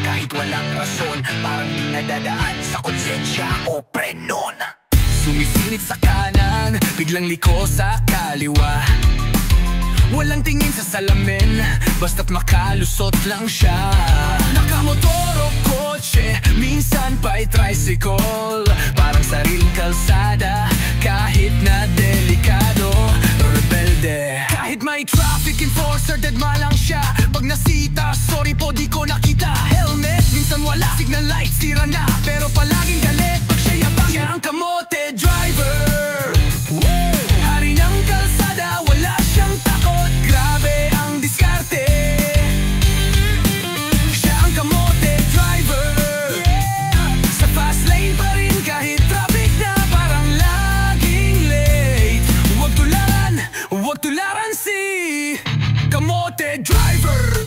Kahit walang rason, parang di nadadaan sa konsensya o prenon. Sumisilip sa kanan, biglang liko sa kaliwa. Walang tingin sa salamin, basta't makalusot lang siya. Nakamotor o kotse, minsan pa'y tricycle. Parang sariling kalsada, kahit na delikado. Rebelde, kahit may traffic enforcer, deadma lang siya. Pag nasita, sorry po di ko nakita. Helmet, minsan wala, signal light, sira na. Pero palaging galit, pag siya yabang. Siya ang kamote driver. Hari ng kalsada, wala siyang takot. Grabe ang diskarte. Siya ang kamote driver. Sa fast lane pa rin kahit traffic na parang laging late. Huwag tularan si kamote driver.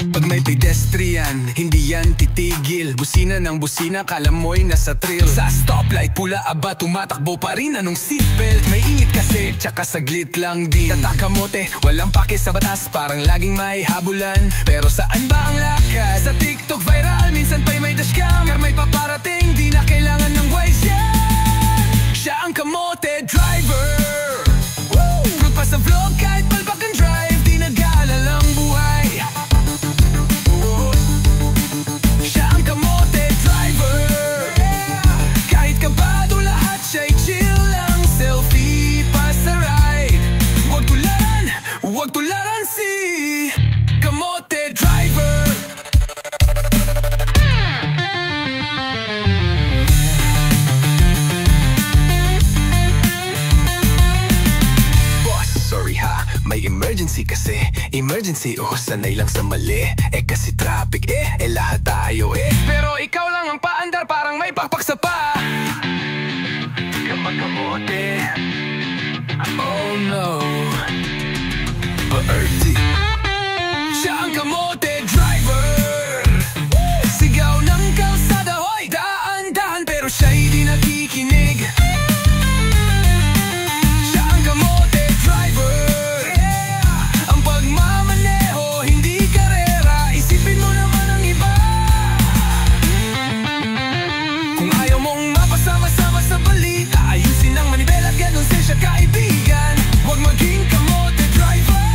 Pag may pedestrian, hindi yan titigil. Busina ng busina, kala mo'y nasa thrill. Sa stoplight, pula aba, tumatakbo pa rin. Anong seatbelt? May ingit kasi, tsaka saglit lang din. Tatakamote, walang pake sa batas, parang laging may habulan. Pero saan ba ang lakas? Sa TikTok viral, minsan pa'y may dashcam. Kaya may paparating, di na kailangan ng wise yan. Siya ang kamote driver. Proof pa sa vlog, kahit palpak ang drive, di nag-aalala ang buhay. Siya ang kamote driver. Kahit kabado lahat, siya'y chill lang. Selfie pa sa ride. Huwag tularan si kamote driver. Boss, sorry ha, may emergency kasi. Emergency, oh, sanay lang sa mali. Kasi traffic, lahat tayo Pero ikaw lang ang paandar, parang may pakpak sa pa. Kamakamote. Oh no. Earthy. Siya ang kamote driver. Sigaw ng kalsada, hoy, daan-daan, pero siya'y di nakikinig. Siya ang kamote driver. Ang pagmamaneho, hindi karera. Isipin mo naman ang iba. Kung ayaw mong mapasama-sama sa balita, ayusin ang manibela at ganun siya kaibigan. Huwag maging kamote driver.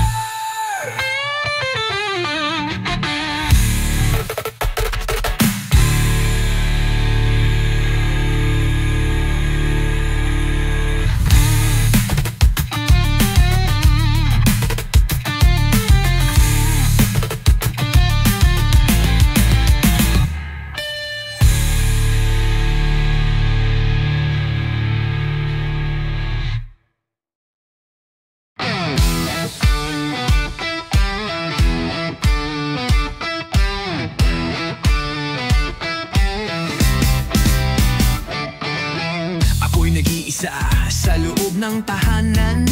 Sa loob ng tahanan,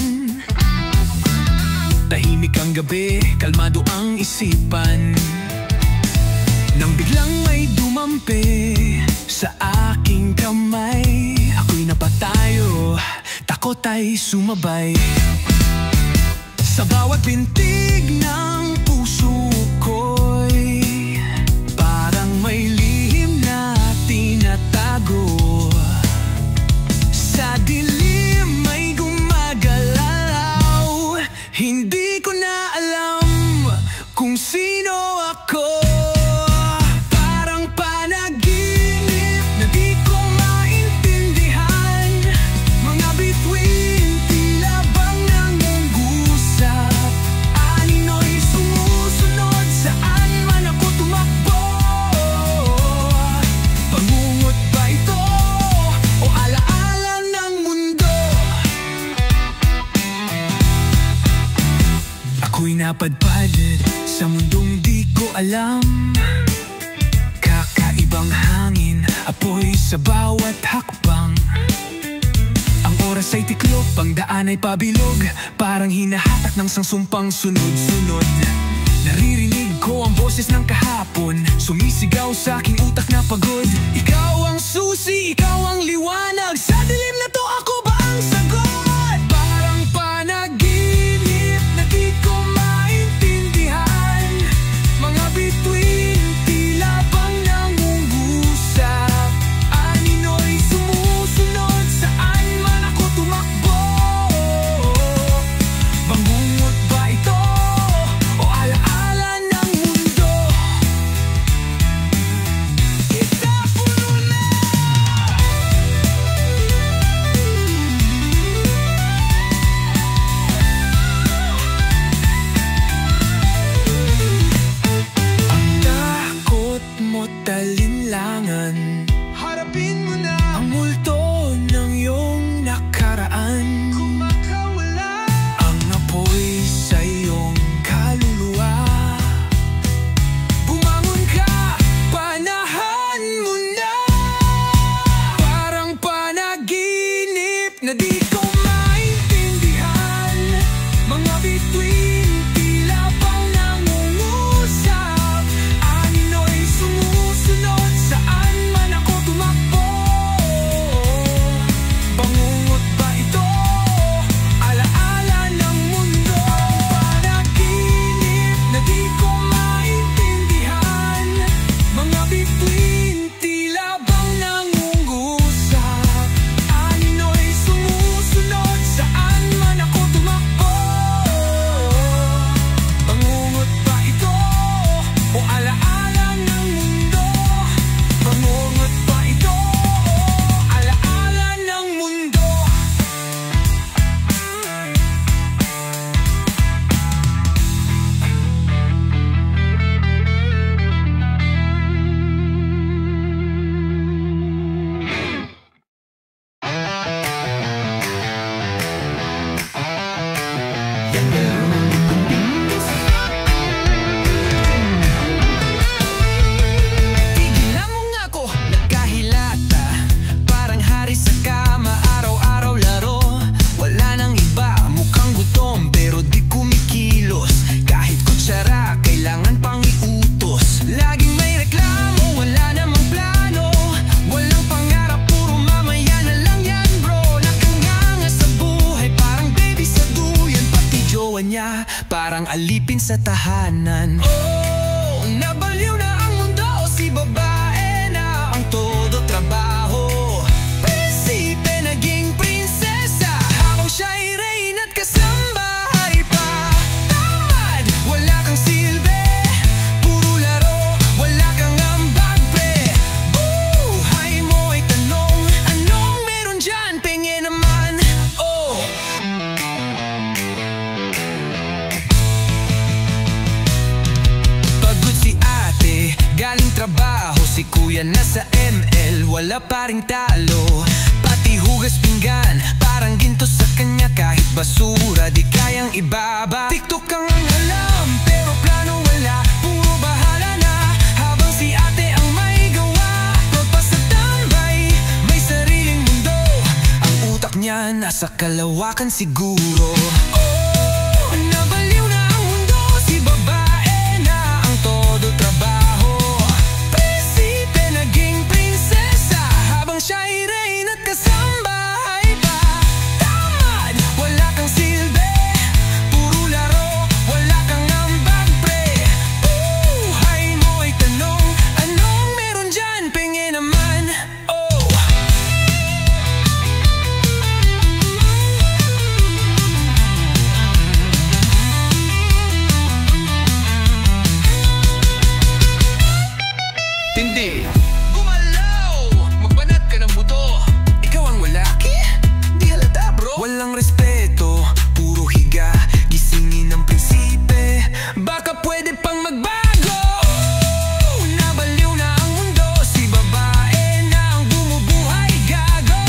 tahimik ang gabi, kalmado ang isipan. Nang biglang may dumampi sa aking kamay, ako'y napatayo, takot ay sumabay. Sa bawat pintig ng puso ko'y parang may lihim na tinatago. Sa dilim may gumagalaw, hindi ko na alam kung sino ako. Parang panaginip na di ko maintindihan. Mga bituin, tila bang nangungusap. Anino'y sumusunod saan man ako tumakbo. Pangungot ba ito o alaala ng mundo? Ako'y napadpad sa mundong di ko alam. Kakaibang hangin, apoy sa bawat hakbang. Ang oras ay tiklop, ang daan ay pabilog, parang hinahatak ng sangsumpang sunod-sunod. Naririnig ko ang boses ng kahapon, sumisigaw sa aking utak na pagod. Ikaw ang susi, ikaw ang liwanag, sa dilim na to ako ba ang sagot? Parang panaginip na di ko maintindihan. alipin sa tahanan. Oh, nabaliw na ang mundo, si babae na ang todo trabaho. Prinsipe naging prinsesa, habang siya'y reyna't kasambahay pa. Tamad, wala kang silbi, puro laro, wala kang ambag pre. Buhay mo'y tanong, anong meron dyan? Penge naman, oh. Pagod si ate, galing trabaho, si kuya nasa ML, wala pa ring talo. Pati hugas pinggan, parang ginto sa kanya, kahit basura di kayang ibaba. TikTok ang alam, pero plano wala, puro bahala na, habang si ate ang may gawa. Pagpasatambay, may sariling mundo, ang utak niya nasa kalawakan siguro. Oh, nabaliw na ang mundo, si babae na ang todo trabaho. Prinsipe naging prinsesa, habang siya'y reyna't kasambahay pa. Tamad, wala kang silbi, puro laro, wala kang ambag pre. Buhay mo'y tanong, anong meron dyan? Penge naman, oh. Tindi, gumalaw, magbanat ka ng buto. Ikaw ang lalaki? Di halata bro. Walang respeto, puro higa, gisingin ng prinsipe, baka pwede pang magbago. Oh, nabaliw na ang mundo, si babae na ang bumubuhay gago.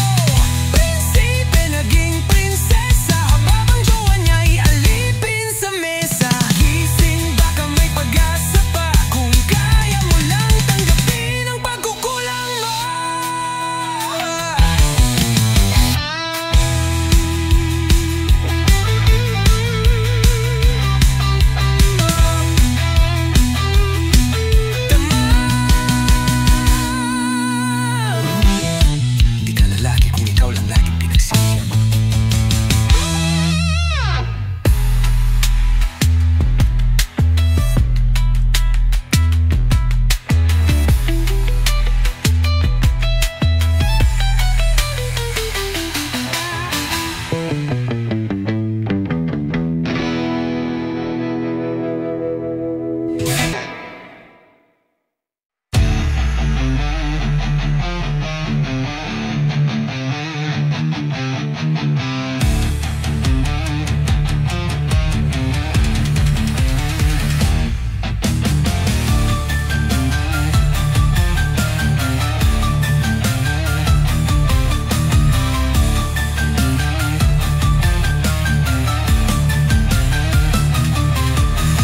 Prinsipe naging prinsesa, habang jowa niya'y alipin sa mesa. Gising, baka may pag-asa pa, kung kaya mo lang tanggapin ang pagkukulang mo. Hindi ka lalaki kung ikaw lang laging pinagsisihan.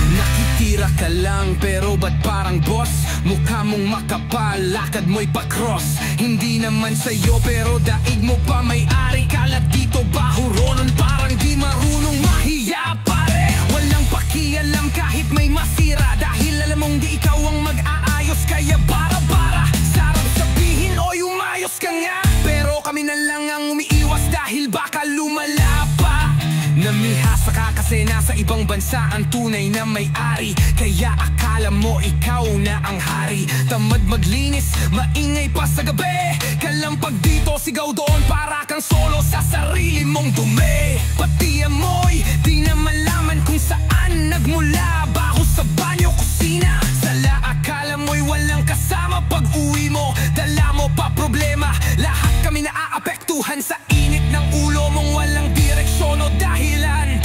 Nakitira ka lang, pero ba't parang boss? Mukha mong makapal, lakad mo'y pa-cross. Hindi naman sa'yo, pero daig mo pa may-ari. Kalat dito, bahuronon, parang di marunong mahiya pare. Walang pakialam kahit may masira, dahil alam mong di ikaw ang mag-aayos. Kaya bara-bara, sarap sabihin, oy umayos ka nga. Pero kami na lang ang umiiwas, dahil baka lumala pa. Namihasa ka kasi nasa ibang bansa ang tunay na may-ari, kaya akala mo ikaw na ang hari. Tamad maglinis, maingay pa sa gabi, kalampag dito, sigaw doon, para kang solo sa sarili mong dumi. Pati amoy, di na malaman kung saan nagmula, baho sa banyo, kusina. Sala akala mo'y walang kasama, pag uwi mo, dala mo pa problema. Lahat kami naaapektuhan sa init ng ulo mong walang direksyon o dahilan.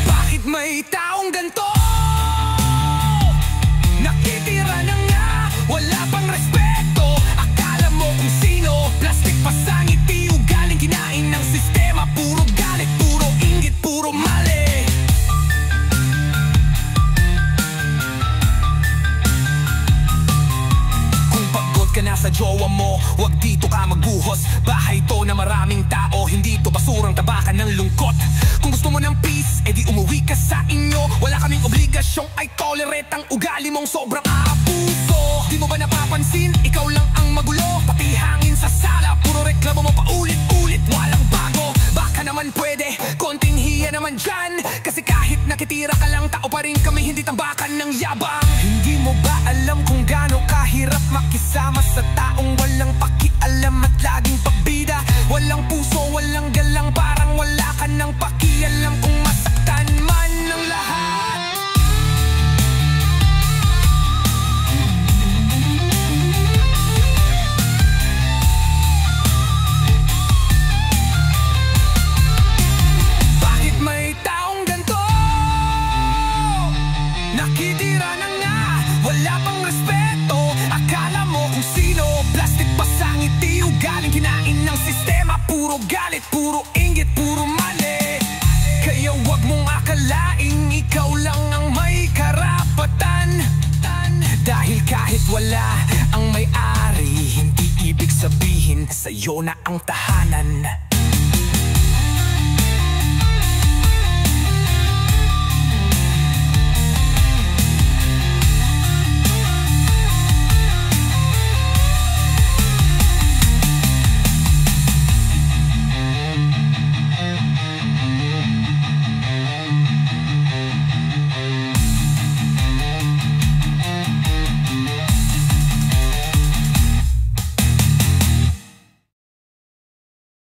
Bakit may taong ganito? Nakitira na nga, wala pang respeto. Akala mo kung sino, plastic pa sa ngiti, ugaling kinain ng sistema. Puro galit, puro inggit, puro mali. Kung pagod ka na sa jowa mo, wag dito ka magbuhos. Bahay pa rin kami, hindi tambakan ng yabang. Hindi mo ba alam kung gaano kahirap makisama sa taong walang pakialam at laging pagbida? Walang puso, walang galang, parang wala ka ng pakialam kung masaktan man ng lahat. Bakit may taong ganito? Nakitira na nga, wala pang respeto. Akala mo kung sino, plastic pa sa ngiti, ugaling kinain ng sistema. Puro galit, puro inggit, puro mali. Kaya wag mong akalaing ikaw lang ang may karapatan. Dahil kahit wala ang may-ari, hindi ibig sabihin sa'yo na ang tahanan.